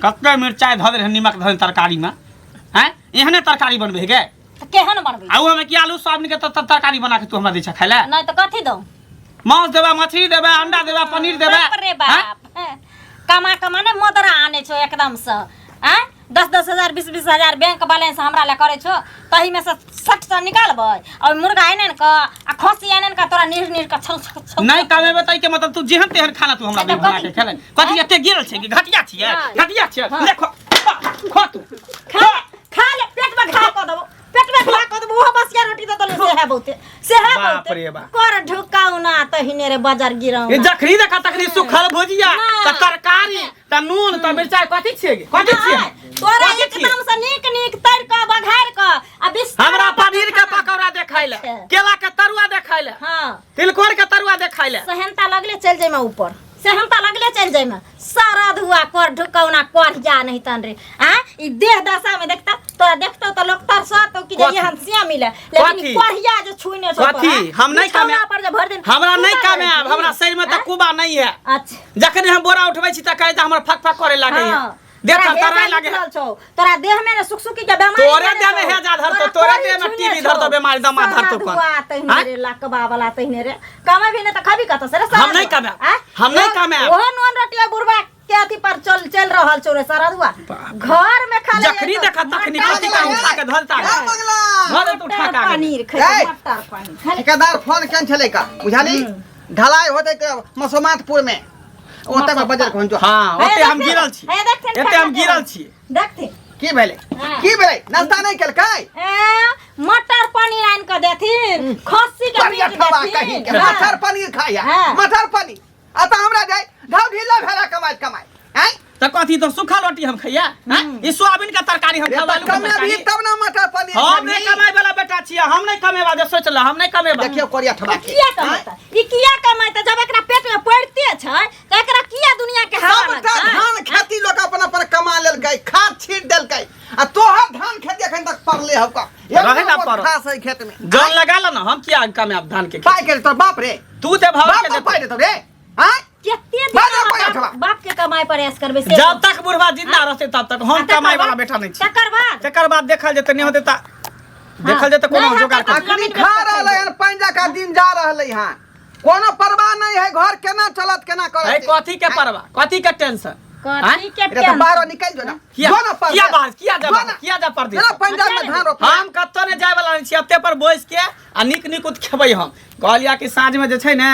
कते मिर्चाई धऽ दे नीमक धऽ दे तरकारी में हैं एहने तरकारी बनबे गे केहन बनबे आउ हमें कि आलू सोयाबीन के तरकारी बना के तू हमरा दै छ खाय ले नहीं तो कथी दो मांस देबा मछली देबा अंडा देबा पनीर देबा रे बाप कमा ने मोदरा आने छो एकदम से हैं 10-10 हजार 20-20 हजार बैंक बैलेंस हमरा ले करे छो तही में से 60 निकालबै और मुर्गा आने का आ खसी आने का तोरा नीर का छौ नहीं कमे बताई के मतलब तू जेहन तेहन खाना तू हमरा बना के खेले कथि एते गिरल छै कि घटिया छियै देखो खा तू खा ले पेट में घा क देबो पेट में घा क देबो वो बसिया रोटी दे दले से है बहुते बाप रे बाप कर ढुकाऊ ना तहिने रे बाजार गिराऊ ए जखरी देखा तखरी सुखल भुजिया त तरकारी त नून त मिर्चाई कथि छियै तोरा एकदम से नीक तर क बघार क आ हमरा पनीर के पकौड़ा देखाइले केला के तरुआ देखाइले हां तिलकोर के तरुआ देखाइले सहनता लगले चल जाय में ऊपर सहनता लगले चल जाय में सारा धुआ कर ढुकौना कर जा नहीं तन रे हां ई देह दशा में देखता तोरा देखतो त लोग तरसा तो कि जे हंसिया मिले लेकिन कोढ़िया जो छुइने छो कथि हम नहीं कामे पर जे भर दिन हमरा नहीं कामे आब हमरा शरीर में त कुबा नहीं है अच्छा जखन हम बोरा उठबै छी त कहै त हमर फक फक करे लागे है देखा तराई लागे तोरा देह में सुखसुखी के बीमारी तोरे देह में है जा धर तो तोरे देह में टीबी धर तो बीमारी दमा धर तो पर तहिने रे लकबा वाला तहिने रे कमे भी न त खबी कत से रे हम नहीं कामे वो नॉन रोटिया बुरबा के अथी पर चल रहल छोरे सारा दुआ घर में खा ले जखनी देखा तखनी कथि का उठा के धरता धर तो उठा के पनीर खाए मटर पनीर ठेकेदार फोन केन छले का बुझाली ढलाई होते के मसोमातपुर में ओते में बजर कोन जो हां ओते हम गिरल छी एते हम गिरल छी देखते की भेले नाश्ता नहीं केलकै मटर पनीर आन के देथिन खस्सी के मीट देथिन मटर पनीर खाया मटर पनीर आता हमरा जाय घाव ढीला भेला कमाई हैं त कथि तो सूखा रोटी हम खैया हैं ई सोयाबीन का तरकारी हम खावा कमे भी तब ना मटर पनीर हम नहीं कमाई वाला बेटा छियै हम नहीं कमेबा दे सोच ल हम नहीं कमेबा देखियो कोरिया ठबा किया कमाता ई किया कमाता जब एकरा पेट में पड़ते छै त एकरा किया दुनिया के हवा धान खेती लोग अपन कमा लेलकै खाद छीट देलकै आ तोहर धान खेती एखन तक पड़ले हौ का रहे ना पर खास है खेत में जन लगा ल न हम किया कमाब धान के पाई के तो बाप रे तू ते भाव के पाई दे तो रे हां केते बाप के कमाई प्रयास करबे से जब तक बुढ़वा जिंदा रहते तब तक हम कमाई वाला बेटा नहीं छी तकर बाद देखल जेते नहीं होते ता देखल जेते कोनो जोगाड़ अखनी खा रहले हन पंजा का दिन जा रहले हां कोनो परवाह नहीं है घर केना चलत केना करत है कथि के परवाह कथि के टेंशन कथि के तो बाहर निकल जो ना किया जा परदेश पंजाब में धान रोप हम कत्तो ने जाय वाला छी अत्ते पर बोइस के आ निक उत खेबै हम कहलिया कि साँझ में जे छै ने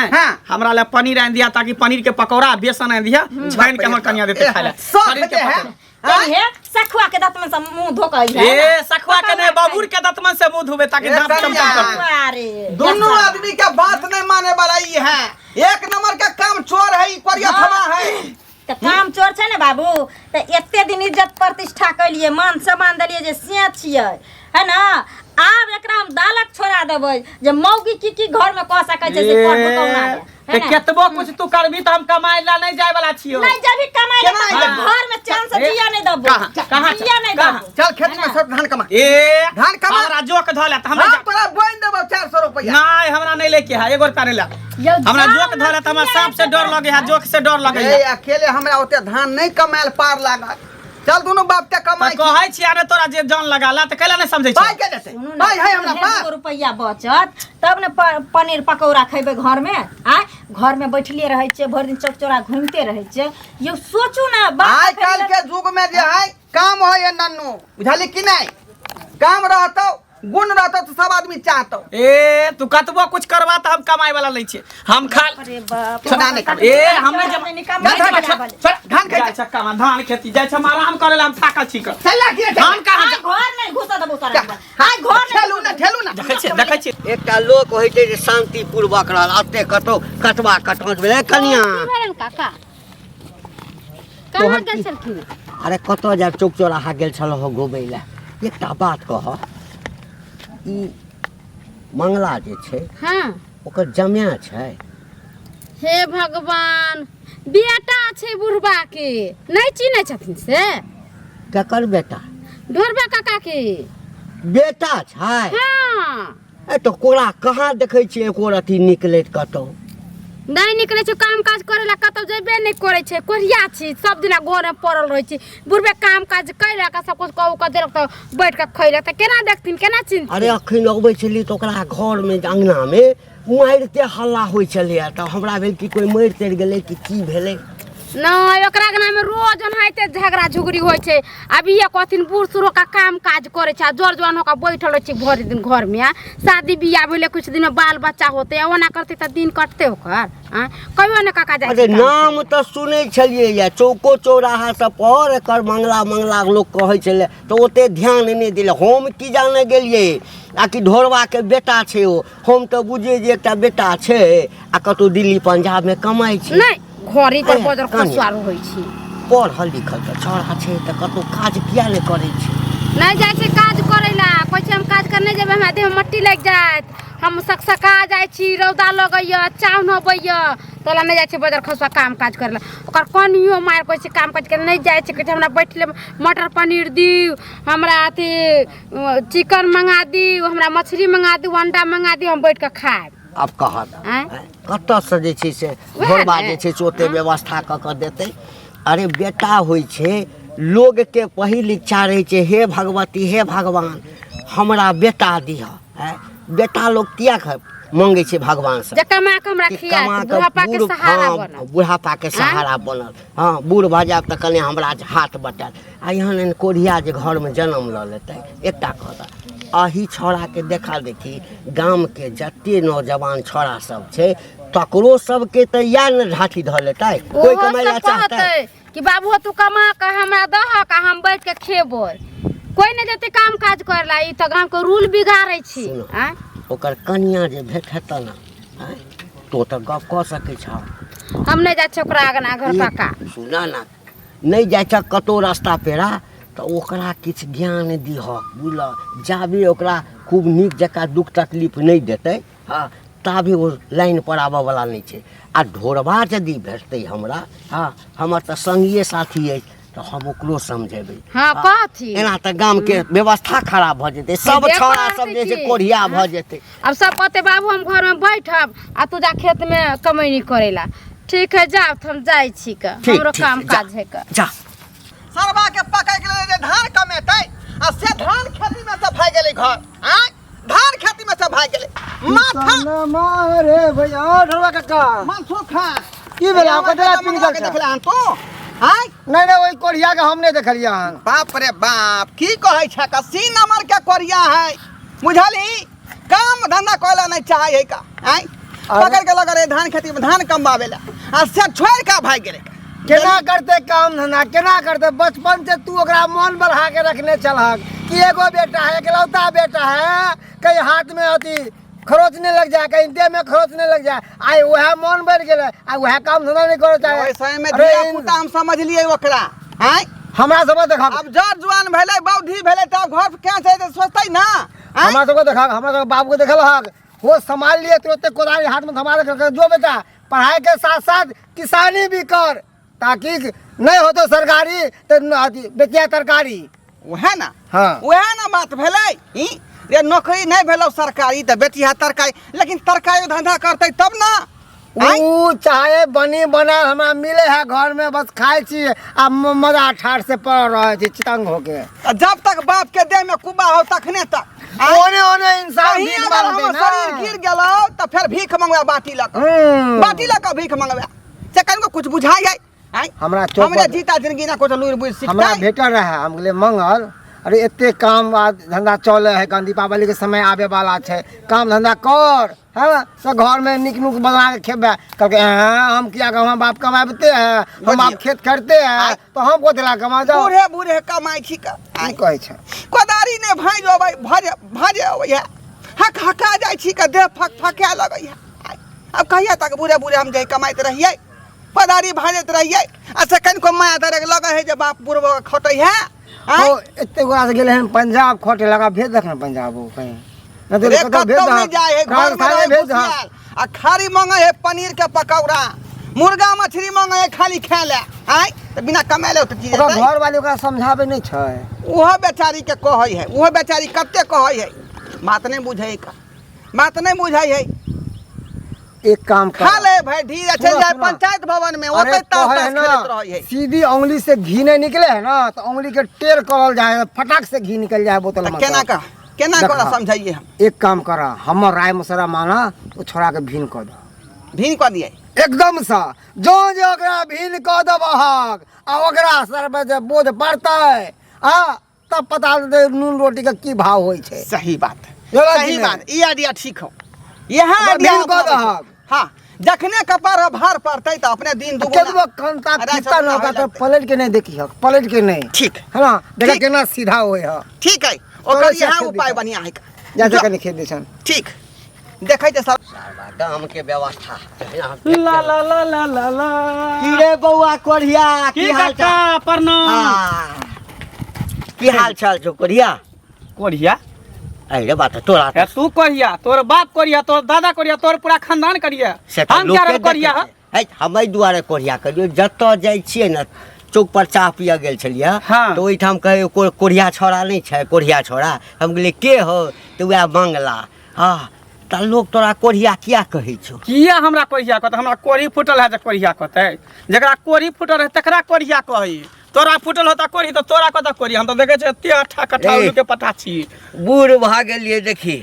हमरा ले पनीर आन दिया ताकि पनीर के पकौड़ा बेसन आन दिया छान के हमर कन्या देते खाय ले पनीर के पकौड़ा हे सखुआ के दतमन से मुंह धोकै है ए सखुआ के ने बबूर के दतमन से मुंह धोबे ताकि दांत चमचम अरे दोनों आदमी के बात नहीं माने वाला ई है एक नंबर का काम चोर है ई कोरिया थमा है त काम चोर छै ने बाबू त एते दिन इज्जत प्रतिष्ठा कैलिए मान सम्मान देलिए जे से छियै है ना आब एकरा हम दालक छोड़ा देबै जे मौगी की घर में कह सकै छै से कर भुकौना ते केतबो कुछ तू करबी त हम कमाई ला नहीं जाय वाला छियो नहीं जभी कमाई ला घर में चांस से जिया नहीं दबो कहां जिया नहीं दबो चल खेत में सब धान कमा धान कमा हमरा जोक धले त हमरा तोरा बोइन देबो 400 रुपया नहीं हमरा नहीं लेके है एगो रुपया नहीं ला हमरा जोक धले त हमरा सांप से डर लगे है जोक से डर लगे है अकेले हमरा ओते धान नहीं कमाल पार लागत चल दोनों बाप के कमाई कहै छी अरे तोरा जे जान लगाला त कैला नहीं समझै छी भाई के देते भाई है हमरा पास रुपया बचत तब ने पनीर पकौड़ा खैबे घर में आ घर में बैठले रहै छै भर दिन चौक-चौरा घूमते रहै छै ये सोचू ना आज कल के युग में जे है काम होय नन्नू बुझाली कि नहीं काम रहतो गुण रहतो तो सब आदमी चाहतो ए तू कतबो कुछ करवा त हम कमाई वाला नहीं छे हम खा अरे बाप ए हमने जब धान जाय छक्का में धान खेती जाय छ आराम करे ला हम थाकल छी कर चला के धान कहां घर नहीं घुसा दबो तोरा हाय घर ठेलू ना देखै छी एकटा लोक होय छै जे शांति पूर्वक रहल अते कतो कटवा कटौज भेलै कनिया काका कहां गेल छलखिन अरे कतो जा चौक चौराहा गेल छलो हो घुमै ला एकटा बात कह ई मंगला जे छै हां ओकर जमिया छै हे भगवान बेटा छै बुढ़बा के नहीं चिन्है छथिन से ककर बेटा ढोरबा काका के बेटा छै हां ए तो कोरा कहाँ देखै छी एको रति निकलैत कतौ नहीं निकले छो काम काज करे ला कतौ जेबे नहीं करे छे कोरिया छी सब दिना घर में पड़ल रहे छी बुढ़बे काम काज कैला का सब कुछ कहू के देख त बैठ के खैला त केना देखथिन केना चिन्ह अरे अखन अबै छली तो ओकरा घर में अंगना में मारिते हल्ला होइ छलै त हमरा भेल कि कोई मारि तरि गेलै कि की भेलै नहीं ओकरा के नाम रोज ओनाहिते झगड़ा झुगड़ी होय छे अभी ये कथिन बूढ़ सुरो का काम काज करे छे जोर जवान होका बैठल छी भर दिन घर में शादी बियाह भेले कुछ दिन में बाल बच्चा होते ओना करते त दिन कटते ओकर कहियो ने काका जाय अरे नाम त सुनै छलियै या चौको चौराहा सब पर एकर मंगला लोग कहै छलै त ओते ध्यान नहीं दिले हम की जाने गेलियै आ कि ढोरवा के बेटा छे ओ हम त बुझिए जे एकटा बेटा छे आ कतौ दिल्ली पंजाब में कमाई छै नहीं घरी पर बजर खसवार होय छी पढ़ल लिखल त छोरा छै त कतौ काज किया नहीं करै छै नहीं जाय छै काज करे ला कहै छै हम काज करने जेबे हमरा देह में मट्टी लग जात हम सकसका जाय छी रौदा लगैया चाव न होइया तोला नहीं जाय छै बजर खसवा काम काज करे ला ओकर कनियो मार कहै छै काम काज करे नहीं जाय छै कहै छै हमरा बैठले मटर पनीर दियो हमरा अथी चिकन मंगा दियो हमरा मछली मंगा दियो अंडा मंगा दियो हम बैठ के खाएब अब कहत कतऽ से जे छै से घरबा जे छै से ओते व्यवस्था कऽ कऽ देतै अरे बेटा होइ छै लोग के पहिल इच्छा रहै छै हे भगवती हे भगवान हमरा बेटा दिह बेटा लोग किया मांगे छै भगवान से जे कमा के हमरा खिया बुढ़ापा के सहारा बनल बुढ़ापा के सहारा बनल हाँ बूढ़ भऽ जायब तऽ कने हमरा हाथ बटायल आ एहन कोढ़िया जे घर में जन्म लऽ लेतै एकटा कहता अही छोड़ा के देखा देखी गाम के जते नौजवान छोरा सब छे तकरो सबके त या न ढाठी ध लेतै कोई कमाइला चाहतै कि बाबू तू कमा के हमरा दह का हम बैठ के खेबै कोई न जते काम काज करला ई त गांव के रूल बिगाड़ै छी ओकर कन्या जे भेट हेत न तो त गप क सकै छ हम नहीं जाय छ ओकरा आगना घर पका सुना ना नहीं जाय छ कतो रास्ता पेरा तो ओकरा किछ ज्ञान दिह बुझल जाबे ओकरा खूब नीक जका दुख तकलीफ नहीं देते हाँ ताबे वो लाइन पर आबऽ वाला नहीं छे आ ढोरबा यदि भेटतै हमरा हाँ हमर त संगिए साथी है तो हम ओकरो समझेबै हां कथी एना त गाम के व्यवस्था खराब भ जेतै सब छोरा सब जे छै कोढ़िया भ जेतै अब सब कहते बाबू हम घर में बैठब आ तू जा खेत में कमैनी करेला ठीक है जा हम जाय छी का हमरो काम काज है का जा सरबा के पकड़ के ले धान कमेतै आ से धान खेती में से भाग गेलै घर धान खेती में से भाग गेलै माथा ना मारे भैया ढोलवा काका माथो खा की भेला कतरा पिन कर देखला हन तो नहीं नहीं ओई कोढ़िया के हम नहीं देखलिया हन बाप रे बाप की कहै छ का सी नंबर के कोरिया है बुझली काम धंधा कोला नहीं चाहे है का पकड़ के लगा रे धान खेती में धान कमावेला आ से छोड़ का भाग गेलै केना करते काम धंधा केना करते बचपन से तू ओकरा मन बढ़ा के रखने चलहक कि एगो बेटा है इकलौता बेटा है कहीं हाथ में अथी खरोचने लग जाए कहीं देह में खरोचने लग जाए आई वह मन बढ़ गेलै आ वह काम धंधा नहीं करे चाहे वैसे में धिया पुता हम समझ लिए ओकरा हमरा सब देखा अब जर जुआन भेलै बौद्धि भेलै त घर क्या छै त सोचतै ना हमरा सब देखा हमरा सब बाबू को देखल हक वो संभाल लिए तुरंत कोदारी हाथ में थमा के जो बेटा पढ़ाई के साथ साथ किसानी भी कर ताकि नहीं हो तो सरकारी तो बेचिया तरकारी वह ना हाँ वह ना बात भेलै रे नौकरी नहीं भेलो सरकारी त बेचिया तरकारी लेकिन तरकारी धंधा करते तब ना ऊ चाहे बनी बना हमरा मिले है घर में बस खाए छी आ मजा ठाठ से पड़ रहे छी चितंग होके जब तक बाप के देह में कुबा हो तखने तक ओने ओने इंसान भीख मांगते ना शरीर गिर गेलो त फिर भीख मंगवा बाटी लक भीख मंगवा से कनको कुछ बुझाई है हमरा हमरे जीता जिंदगी ना कुछ लूर बुझ सिखता हमरा भेटल रहे हम गेले मंगल अरे एते काम धंधा चले है कन दीपावली के समय आवे वाला छे काम धंधा कर है सब घर में निक नुक बना के खेबे कहके हम किया हम बाप कमाते हैं हम आप खेत करते हैं तो हम को दिला कमा जाओ बूढ़े बूढ़े कमाई छी का की कहै छै कोदारी ने भाई जोबै भजे होय हक हका जाय छी का देह फक फके लगै है अब कहिया तक बूढ़े बूढ़े हम जे कमाइत रहिए कोदारी भाजत रहिए आ सेकंड को माया दरक लगे है जे बाप बुढ़बो खटै है ओ एते गोरा से गेले हैं पंजाब खोटे लगा भेज देखना पंजाब वो कहीं न तो कतो भेज नहीं जाए है घर में भेज आ खाली मांगे है पनीर के पकौड़ा मुर्गा मछली मांगे है खाली खाए ले त बिना कमाले त चीज घर वाले ओकरा समझावे नहीं छै ओहो बेचारी के कहै है ओहो बेचारी कते कहै है बात नहीं बुझै का बात नहीं बुझाई है एक काम कर खा ले भाई धीरे चल सुनो, जाए सुनो। पंचायत भवन में अरे ओते तो है तास ना खेलत रही है। सीधी उंगली से घी नहीं निकले है ना तो उंगली के टेर करल जाए फटाक से घी निकल जाए बोतल में केना का केना देखा। करा समझाइए हम एक काम करा हमर राय मशवरा माना तो छोड़ा के भीन कर दो भीन कर दिए एकदम सा जो जो ओकरा भीन कर दो बहाग आ ओकरा सर पे जे बोझ पड़तै आ तब पता दे नून रोटी का की भाव होई छै सही बात चलो सही जी बात ई आइडिया ठीक हो यहाँ अब आइडिया भीन कर दो हाँ जखने कपार भार पड़तै तो अपने दिन केतबो दुगुना खंता अरे कितना सब ना होगा तो लगतै। पलट के नहीं देखी हो पलट के नहीं ठीक है ना देखा ठीक। केना सीधा होय है ठीक है ओकर चलो, यहाँ से उपाय दिखा। बढ़िया है जैसे जो- कनी खेत दिसन ठीक देखै ते सब दाम के व्यवस्था ला ला ला ला ला ला की रे बौआ कोढ़िया की की हाल काका चाल प्रणाम हाँ। की हाल चाल छौ कोढ़िया कोरिया अरे बात तोरा है तू कोरिया तोर बाप कोरिया तोर दादा कोरिया तोर पूरा खानदान कोरिया से तो हम क्या लोके रे कोरिया देखै छै। है हम एहि दुआरे कोढ़िया करियो जतऽ जाइ छियै ने चौक पर चाह पिया गेल छलियै हाँ। तो ओहिठाम कहे कोढ़िया छोड़ा नहीं छै कोढ़िया छोड़ा हम कहलिए के हो तो वह मंगला हाँ त लोग तोरा कोढ़िया किया कहै छौ किया हमरा कोरिया कहते हमरा कोरी फुटल है जे कोरिया कहते जकरा कोरी फुटल है तकरा कोरिया कही तोरा फुटल होता कोरी तो तोरा कहता कोरी हम तो देखे छै एते अठा कट्ठा ए। उल्लू के पटा छी बूढ़ भऽ गेलियै देखी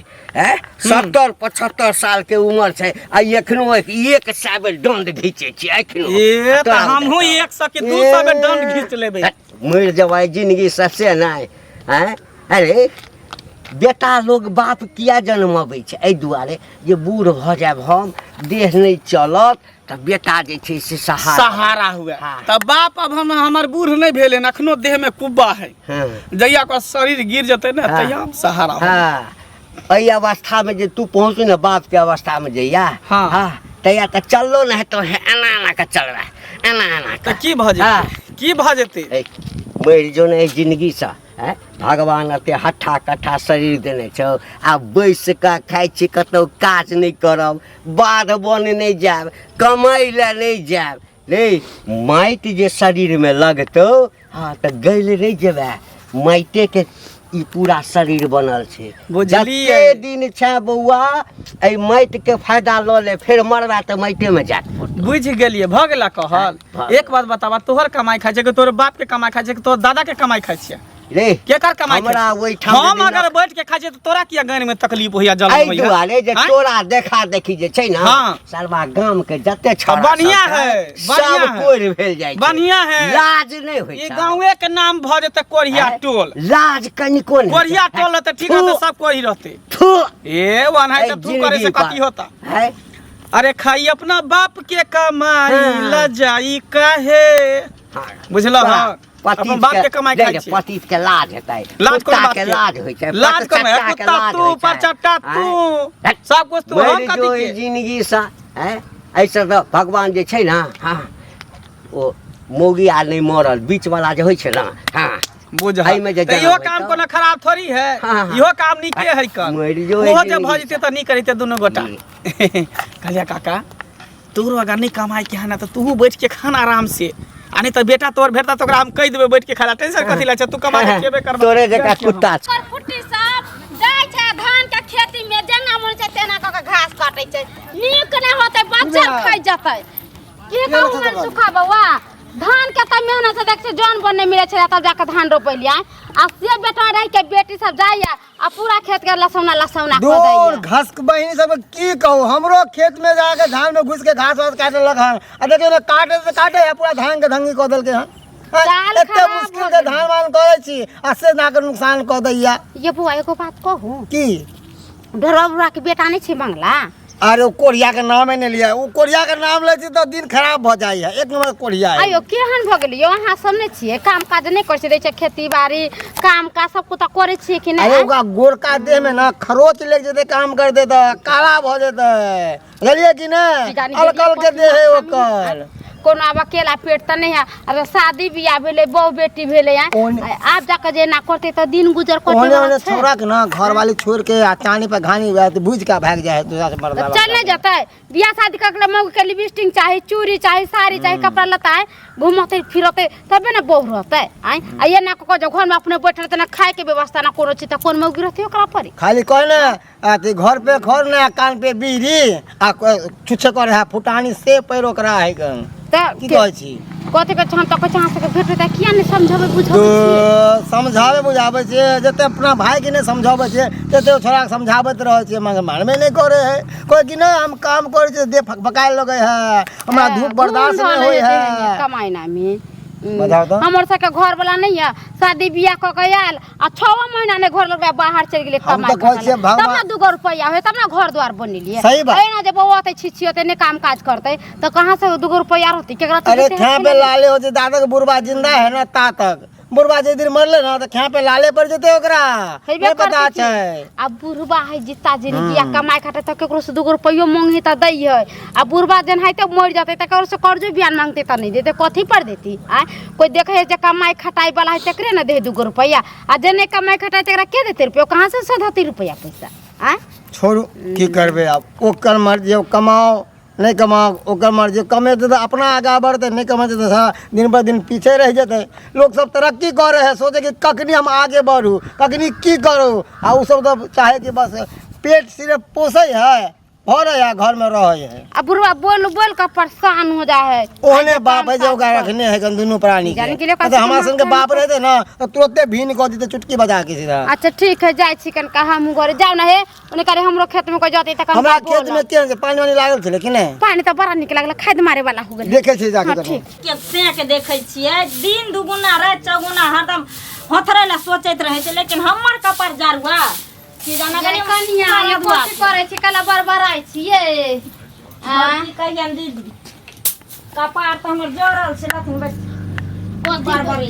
70-75 साल के उम्र छै आ एखनो एक साबे दंड घीचे छी एखनो ए त तोरा हमहू बताउ। 100 के 200 में दंड घीच लेबै मर जवाई जिंदगी सबसे नहीं हैं अरे बेटा लोग बाप किया जन्मबै छै एहि दुआरे जे बूढ़ भऽ जायब हम देह नहीं चलत तऽ बेटा जे छै से सहारा हुए हाँ। तब बाप अब हमर बूढ़ नहीं भेले न अखनो देह में कुब्बा है हाँ जहिया को शरीर गिर जते ना हाँ। तहिया हम सहारा होबै। हाँ एहि अवस्था में जे तू पहुँचू ने बाप के अवस्था में जइया हाँ। तैया तऽ चललो नहीं तो एना एना के चल रहा एना एना तऽ के की भऽ हाँ। जेतै की भऽ जेतै ए, मरि जो ने जिंदगी से हैं भगवान एते हट्ठा कट्ठा शरीर देने छौ आ बैस कऽ खाइ छी कतौ काज नहीं करब बाध बन नहीं जायब कमाई ले नहीं जायब रे माटि जे शरीर में लगतौ हाँ तऽ गैल रहि जेबै माइटे के ई पूरा शरीर बनल छै बुझलियै। जते दिन छै बौआ एहि माटि के फायदा लऽ ले फेर मरबा तऽ माइटे में जात पड़तौ बुझ गेलिए भऽ गेला कहल हाँ। एक बात बतावा तोहर कमाई खाइ छै कि तोहर बाप के कमाई खाइ छै कि तोहर दादा के कमाई खाइ छै रे केकर कमाई खाइ हमरा छै? ओहिठाम हम जे अगर बैठ के खाइ छै तऽ तोरा किया गान में तकलीफ होइया जलन एहि होइया दुआरे जे आँय? तोरा देखा देखी जे छै ने हाँ। सरवा गाम के जते छौड़ा बढ़िया सब छै, है, बढ़िया सब है। कोरि भेल जाइ छै बढ़िया है। लाज नहीं होइ ई छै गांवे के नाम भऽ जेतै कोरिया आँय? टोल लाज कनिको नहीं कोरिया टोल रहतै ठीक रहतै सब कोरी रहतै थू ए वनाइ एहि तऽ तू करे से जिंदगी कथी पर। होता है अरे खाई अपना बाप के कमाई हाँ। लजाई काहे बुझलह हाँ अपन बाप के कमाई खाइ छै पतित के लाज हेतै लाज कोन कुत्ता बात के के? लाज होइ छै लाज कोन है? परचट्टा के कुत्ता लाज तू, होइ छै। परचट्टा तू, आँय? सब कुछ तू, मरि हम कथी जो के? ई जिंदगी से हैं ऐसे तो भगवान जे छै ना हाँ ओ मौगी आ नहीं मरल बीच वाला जे होइ छै ना हाँ बुझ एहिमे जे तऽ जनम इहो होइ काम तऽ- कोनो खराब थोड़ी है हाँ, हाँ। इहो काम नीके है कर मरि जो ओहो ई जे भऽ जिंदगी जेतै तऽ नीक करिते दुनू गोटा कहलिया काका तोरो अगर नहीं कमाई के है ना तो तू बैठ के खाना आराम से आ नहीं तो बेटा तोर भेटा तो ओकरा हम कह देबै बैठ के खाला टेंशन कथी लै छै तू कमा के खेबे करबा तोरे जका कुत्ता छै ओकर फुट्टी सब जाइ छै धान के खेती में जेना मन छै तेना क के घास काटै छै नीक नै होतै बच्चा खाइ जतै की कहू मन सुखा बौआ धान के त मेहनत से देख छै जौन बन नै मिलै छै तब जाके धान रोपलिया आ से बेटा रह के बेटी सब जाइया आ पूरा खेत के लसौना लसौना क दूर दैया घास के बहिनी सब की कहू हमरो खेत में जाके धान में घुस के घास वास काटे लग हन आ देखियो ना काटे से काटे है पूरा धान के धंगी क देलके हन दाल एते खराब मुश्किल हो से गेलै। धान मान करे छी आ से ना के नुकसान क दैया ये बुआ एगो बात कहू की ढोरबुआ के बेटा नै छै बंगला अरे वो कोरिया के नाम नहीं लिया वो कोरिया के नाम ले छी तो दिन खराब हो जाई है एक नंबर कोरिया है आयो केहन भ गेलियो अहाँ सब नै छियै काम काज नै करै छै दै छै खेती बाड़ी काम का सब कुछ करै छियै कि नै अरे ओका गोरका देह में ना खरोच लग जेते काम कर देता काला भ जेते बुझलिए कि ना जानी अलकल के गेलियै देह है कथी ओकर कोनो अब अकेला पेट त नहीं है अरे शादी बियाह भेले बहू बेटी भेले हैं आप जाके जे ना करते त दिन गुजर करते ओने छोरा के ना घर वाली छोड़ के आ चानी पे घानी तो बुझ के भाग जाए दूसरा से मर्दा चल नहीं जाता है बियाह शादी करके मौके के लिपस्टिक चाहे चूड़ी चाहे साड़ी चाहे कपड़ा लता है घूमते फिरते तबे ना बहू रहता है आ ये ना को घर में अपने बैठे रहते ना खाए के व्यवस्था ना कोनो चीज कौन मौगी रहती ओकरा पर खाली कह ना अति घर पे खोर ना कान पे बीड़ी आ छुछे कर है फुटानी से पैर ओकरा है की कहै छी कथि के छन तक चाह से भेट त किया नहीं समझावे बुझावे तो समझावे बुझावे छे जते अपना भाई के नहीं समझावे छे तते छोरा के समझावत रहे छे मगर मानबे नहीं करे है कोई कि नहीं हम काम करे छे दे फकफकाए लगे है हमरा धूप बर्दाश्त नहीं होई है कमाई ना में बताओ तो हमर सब के घर वाला नहीं है शादी बियाह क के आयल आ 6 महीना ने घर लगा बाहर चल गेले कमाई तब ना 2 रुपया होय तब ना घर द्वार बनिलिए सही बात ना जे बउआ ते छिछियते ने काम काज करते तो कहां से 2 रुपया रहती केकरा अरे थे पे लाले हो जे दादा के बुढ़वा जिंदा है ना ता तक बुढ़वा जे दिन मरले ना तो खे पे लाले पड़ जते ओकरा नहीं पता छै अब बुढ़वा है जिता जिंदगी आ कमाई खाते त केकरो से 2 रुपया मांगी त दई है आ बुढ़वा जन है त मर जाते त केकरो से कर्जो बियान मांगते त नहीं देते कथि पर देती आ कोई देखे है जे कमाई खटाई वाला है तकरे ना दे 2 रुपया आ जने कमाई खटाई तकरा के देते रुपया कहां से सधती रुपया पैसा आ छोड़ू की करबे अब ओकर मर्जी कमाओ नहीं कमाओ ओकर मर्जी कमेते तो अपना आगे बढ़ते नहीं कमेते तो दिन पर दिन पीछे रह जाते लोग सब तरक्की कर रहे हैं सोचे कि कखनी हम आगे बढ़ू कखनी की करूँ आ उ सब तो चाहे कि बस पेट सिर्फ पोसे है हो रहा है घर में रहे है अब बुढ़वा बोल बोल का परेशान हो जा है ओने बाप है जो रखने है दोनों प्राणी के तो हमारे संग बाप रहते ना तो तुरंत भीन को देते चुटकी बजा के सीधा अच्छा ठीक है जाय छी कन कहा हम घरे जाओ ना हे ओने करे हमरो खेत में कोई जाते त हमरा खेत में के पानी वानी लागल छले कि नहीं पानी तो बड़ा निक लागल खाद मारे वाला हो गेल देखे छी जाके तो के से के देखे छियै दिन दुगुना रात चौगुना हरदम हथरे ला सोचैत रहे छै लेकिन हमर कपर जारुआ की जाना गनी कनिया ये कोशिश करे छी कला बरबराई छी ये की कहियन दीदी कपार त हमर जोरल छै लथिन बस कोन बरबरी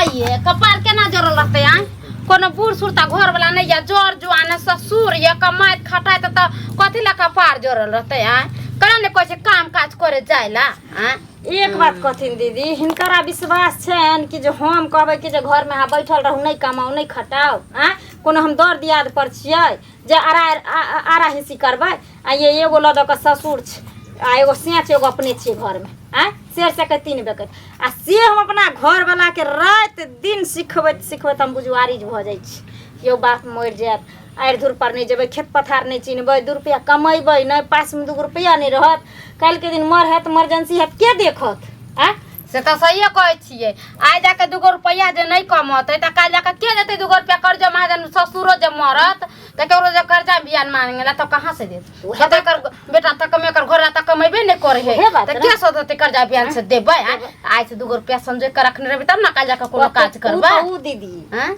आइए कपार केना जोरल रहते आ कोनो बूढ़ सुरता घर वाला नहीं या जोर जुआन ससुर या कमाई खटाई त कथि ला कपार जोरल रहते आ करा ने कोई काम काज करे जायला आ एक बात कथिन दीदी हिनकरा विश्वास छन कि जो हम कहबै कि जे घर में बैठल रहू नहीं कमाऊ नहीं खटाऊ आ कोनो हम दर दियाद पर छियै जे आरा हिसी करबै आ ये एगो लद के ससुर छ आ एगो सेच एगो अपने छियै घर में आ शेर से के 3 बेकत आ से हम अपना घर वाला के रात दिन सिखबैत हम बुझवारी भ जाय छी यो बाप मर जात आर धुर पर नहीं जेबै खेत पथार नहीं चिन्हबै 2 रुपया कमेबै नहीं पास में 2 रुपया नहीं रहत कल के दिन मर है तो इमरजेंसी है के देखत आ से तो सही कहे छिए आइ जाके 2 रुपया जे नहीं कमते त काल जाके के देते 2 रुपया कर्जा महाजन ससुरो जे मरत त केकरो जे कर्जा बियान मांगेला त कहां से देत कते कर बेटा तक में कर घर तक कमेबे नहीं करे है त के सोचते कर्जा बियान से देबै आज से 2 रुपया समझे के रखने रहबे तब ना काल जाके कोनो काज करबे ओ दीदी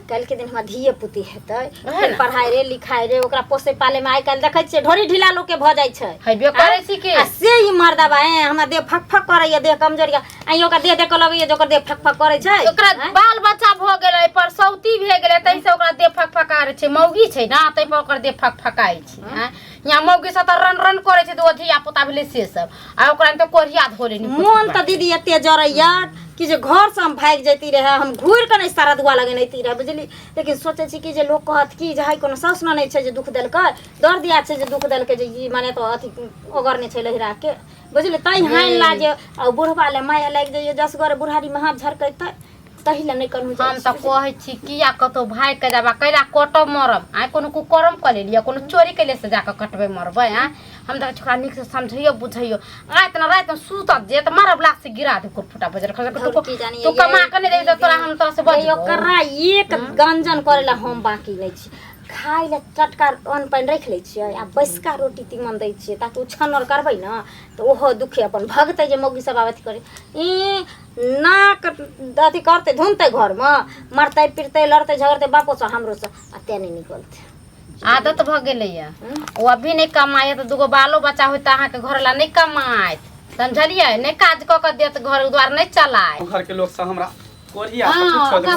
कल के दिन हम धिये पुती हेतै पढ़ाई रे लिखाई रे ओकरा पोसे पाले में आइ काल देखै छियै ढोरी ढिला लोग के भ जाय छै हेबे करे छी के से ही मर्दा बा हमरा देह फक फक करैया देह कमजोरिया आइयो का देह देख लगैया जोकर देह फक फक करे छै ओकरा बाल बच्चा भ गेलै परसौती भ गेलै तै से ओकरा देह फक फका छै मौगी छै ना तै पर ओकर देह फक फकाई छै यहाँ मौगी से त रन रन करे छै तो धिया पुता भेले से सब आ ओकरा त कोरिया धोले नि मोन त दीदी एते जरैया कि जे घर से हम भाग जैती रहे हम घूर के नहीं सारा दुआ लगेनैती रहे बुझली लेकिन सोचे छी कि जे लोग कहत कि जे हाय कोनो सास नहीं छै जे दुख देलकै दर दिया छै जे दुख देलकै जे ई माने तो अथी ओगर नहीं छै लहिरा के बुझली तै हाइन लाजे आ बुढ़वा ले माया लाग जाइए 10 गोरे बुढ़ारी में हाथ झरकैतै तहिला नहीं करू हम त कहै छी किया कतो भाई के जाबा कैला कटो मरम आ कोनो कुकरम क लेलिया कोनो चोरी कैले से जाके कटबे मरबै आ हम त छोरा निक से समझियो बुझियो रात न रात सुत जे त मारब लाख से गिरा दे कुटफुटा बजर तू कमा के नहीं दे तोरा हम त से बजियो करा एक गंजन करेला हम बाकी नहीं छी खाइ ले चटका अन्न पानि रख ले छियै आ बैसका रोटी तीमन दै छियै ताकि छनर करबै न त ओहो दुखे अपन भगतै जे मौगी सब आबत करे नाक अथी करते धुनते घर में मरते पिरते लड़ते झगड़ते बापो से हमरो से आ ते नहीं निकलते आदत भ गेलै या ओ अभी नहीं कमाए त 2 बालो बच्चा होय त अहाँ के घर ला नहीं कमाए समझलिए नहीं काज क के देत घर द्वार नहीं चलाए घर के लोग सब हमरा कोरिया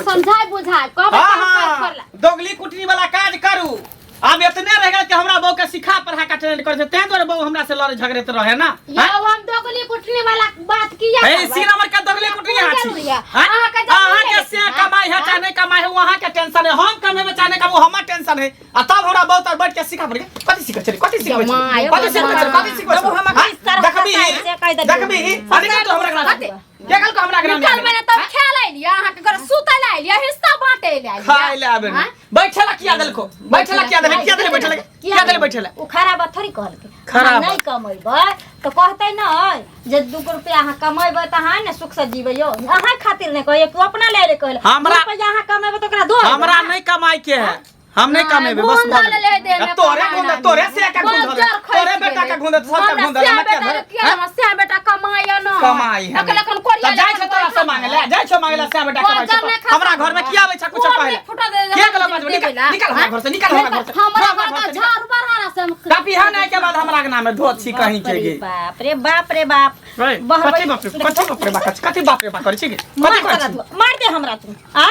समझाय बुझाय कहबे काम करला दोगली कुटनी वाला काज करू अब इतने रहेगा कि हमरा बहू के सिखा पढ़ा का ट्रेंड करे तें द्वारे बहू हमरा से लड़े झगड़े तो रहे ना या हम दोगली कुटने वाला बात किया ए इसी नंबर का दोगले कुटनी है अहां के से कमाई है चाहे नहीं कमाई है वहां के टेंशन है हम कमाई चाहे नहीं कमाई हमर टेंशन है आ तब हमरा बहुत और बैठ के सिखा पड़े कथि सिखै छै कथि सिखै छै कथि सिखै छै देखबी अधिक तो हमरा के कल को हमरा ग्राम कल मैंने तब खेलै लिया अहाँ के घर सुतै लै लिया हिस्सा बांटे लै खाइ ले आबे बैठला किया देल को बैठला किया देल बैठला उ खराब थोड़ी कहल के खराब नहीं कमैबै तो कहते न जे 2 रुपया अहाँ कमैबै त अहाँ ने सुख से जीबै यो अहाँ खातिर नहीं कहै तू अपना ले कहले हमरा रुपया अहाँ कमैबै त ओकरा दो हमरा नहीं कमाई के है हम नहीं कमेबे बस तोरे से का गुंडल तोरे बेटा का गुंडल सब का गुंडल हम से बेटा कमाया न कमाई है अकलखन कोरिया जाय छ तोरा से मांगे ले जाय छ मांगे ले से बेटा कमाई हमरा घर में किया आबै छ कुछ कहले के गलो बात निकल हमरा घर से निकल हमरा घर से हमरा घर का झाड़ बरहाना से कापी है ना के बाद हमरा के नाम में धोत छी कहीं के गे बाप रे बाप कथि बाप रे बाप करे छी मार दे हमरा तू आ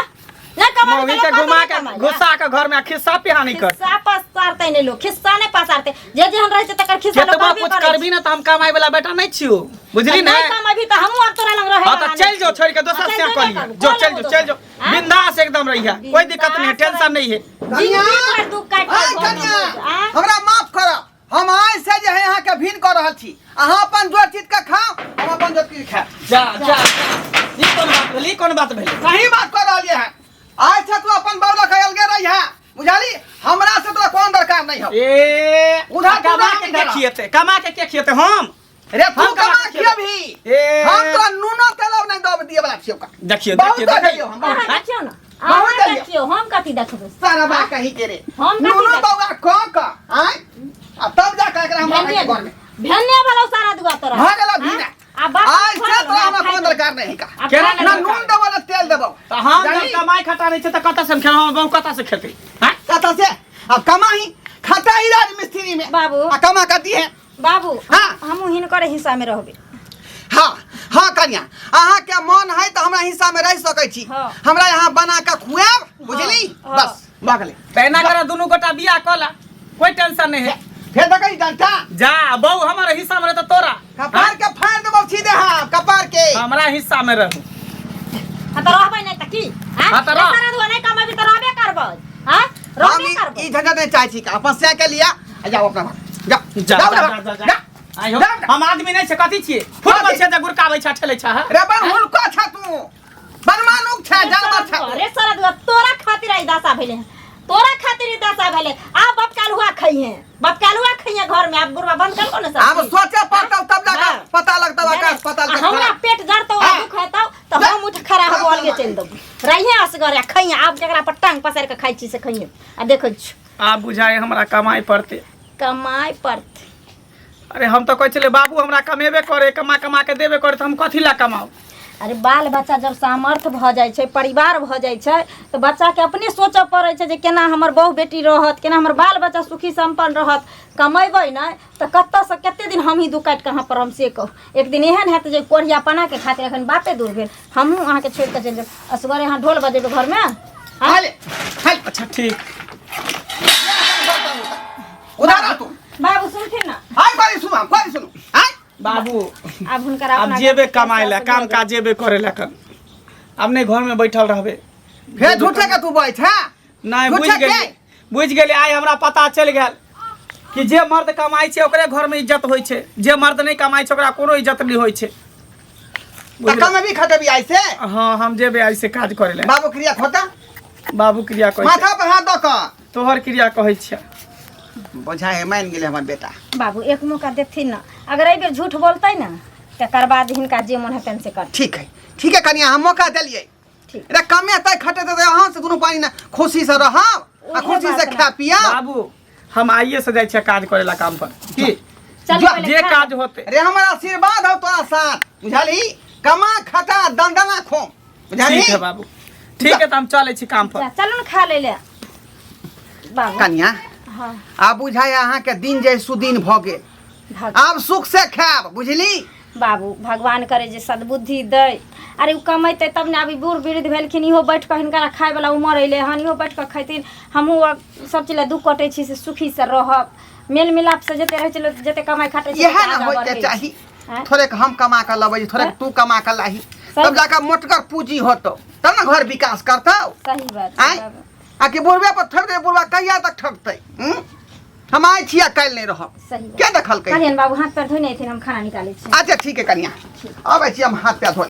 ना कमाई मौगी के घुमा के गुस्सा के घर में खिस्सा पिहानी कर खिस्सा पसारते नहीं लोग खिस्सा नहीं पसारते जे जेहन रहे तकर खिस्सा लोग कुछ करबी ना त हम कमाई वाला बेटा नहीं छियो बुझली ना कमाई भी त हमहु अब तोरा लंग रहे हां त चल जो छोड़ के दोसर से कर लियो जो चल जो बिंदास एकदम रहिया कोई दिक्कत नहीं टेंशन नहीं है जिंदगी पर दुख काट हमरा माफ करब हम आइ से जे है यहाँ के भिन कर रहल छी अहाँ अपन जो चीज के खाओ हम अपन जो चीज खाएब जा ई कौन बात भेलै सही बात कर रहलिए है आज से तू अपन बाबला खयल गे रही है बुझाली हमरा से तोरा कोन दरकार नहीं हो ए उधर कमा के कमा के खिएते हम रे तू कमा के भी हम तो नूनो तेलो नहीं दब दिए वाला छियो का देखियो देखियो ना बहुत देखियो हम कथि देखबै सारा बात कही के रे हम नूनो बाबा क आय अब तब जा के हमरा घर में भेन्ने वाला सारा दुआ तोरा हां गला भीना आज से तो हमरा कोन दरकार नहीं का ना नून देबो ना तेल देबो त हम जब कमाई खटा नहीं छै त कत से खेलौ हम कत से खेते हां कत से अब कमाई खाता ही राज मिस्त्री में बाबू आ कमा करती है बाबू हाँ। हमहु हिनकर हिस्सा में रहबे हाँ कन्या अहाँ के मन है तो हमरा हिस्सा में रह सकै छी हाँ। हमरा यहाँ बना के खुआब बुझली हाँ। बस भगले तैना कर दुनु गोटा बियाह कला कोई टेंशन नहीं है फिर देखै डंटा जा बहु हमारे हिस्सा में रह त तोरा कपार के फाड़ देबो सीधे हां कपार के हमरा हिस्सा में रहू आ त रहबै नै त की हाँ त रह। सारा दुआ नहीं कमाबी त रहबे करबै हां हम रहबे करबै ई झंझट नहीं चाहै छी का अपन से के लिया जाओ अपना जा आइयो हम आदमी नहीं छै कथि छियै फुटबॉल छै त गुरकाबै छै ठेलै छै रे बन हुलको छ तू बनमानुक छ जानवर छ अरे सारा दुआ तोरा खातिर आई दशा भेले तोरा खातिर ई दशा भेले आ बपकाल हुआ खइहे बपकाल हुआ खइहे घर में अब बुरबा बंद कर को न सब हम सोचे पड़ता तब जाकर पता लगता का अस्पताल के हमरा पेट जरतो आ दुख हेतौ त हम उठ खड़ा हो अलगे चल दब रहिए असगर खइहे आब जकरा पर टांग पसार के खाइ छी से खइहे आ देखै छी आ बुझाए हमरा कमाई पड़ते कमाई पड़ते अरे हम तो कहै छले बाबू हमरा कमेबे करे कमा के देबे करे त हम कथि ला कमाऊ अरे बाल बच्चा जब सामर्थ्य भ जाइ छै परिवार भ जाइ छै तो बच्चा के अपने सोचऽ पड़ै छै जे केना हमर बहू बेटी रहत केना हमर बाल बच्चा सुखी संपन्न रहत कमेबै नै त कत्ता से कते दिन हम ही दू काट कहां पर हम से कहू एक दिन एहन हैत जे कोढ़िया पना के खातिर एखन बापे दूर भेल हमहू अहाँ के छोड़ के चल जाब असगरे अहाँ ढोल बजेबै घर में हाले हाल अच्छा ठीक उधर आ तू बाबू सुनथिन ना हाय बारी सुनो हाय बाबू अब हुनकर अब अपना जेबे कमाए ला काम काज जेबे करे ला कन अब नहीं घर में बैठल रहबे फिर झूठे के तू बैठ है नहीं झूठे बुझ गेली आई हमरा पता चल गेल कि जे मर्द कमाई छै ओकरे घर में इज्जत होय छै जे मर्द नहीं कमाई छै ओकरा कोनो इज्जत नहीं होय छै तका में भी खटे भी आई से हां हम जेबे आई से काज करे ला बाबू क्रिया खोता बाबू क्रिया कहै माथा पर हाथ दो क तोहर क्रिया कहै छै बुझा है मान गेले हमर बेटा बाबू एक मौका देथिन ना अगर एहि बेर झूठ बोलतै ना तकर बाद हिनका जे मन हेतनि से कर ठीक है कन्या हम मौका देलिए ठीक रे कमे तय खटे त अहाँ से दुनु पानी ना खुशी से रहब आ खुशी से खा पिया बाबू हम आइए से जाय छै काज करे ला काम पर की चल जे काज होते रे हमर आशीर्वाद हो तोरा साथ बुझाली कमा खटा दंडना खो बुझाली ठीक है बाबू ठीक है त हम चले छी काम पर चलू न खा ले ले बाबू कन्या हां आ बुझाय अहाँ के दिन जे सुदिन भ गेल अब सुख से खाब बुझली बाबू भगवान करे जे सद्बुद्धि दे अरे उ कमेते तब ने अभी बूढ़ वृद्ध भेलखिन इहो बैठ कऽ हिनका खाय वाला उमर अइले हन इहो बैठ कऽ खैथिन हमहूँ सब चीज दुख कटै छी से सुखी से रहब मेल मिलाप से जते रहै छै जते कमाई खाटे छै यह ना होइके चाही थोड़े हम कमा के लबै थोड़े तू कमा के लाही तब जाकर मोटकर पूंजी होतो तब ना घर विकास करतौ सही बात आके बुढ़वे पर ठग दे बुढ़वा कहिया तक ठगतै हम आइ छिया काल्हि नहीं रहब सही क्या देखल कहियन बाबू हाथ पैर धोइ नहीं थे हम खाना निकालै छी अच्छा ठीक है कनिया अब छी हम हाथ पैर धो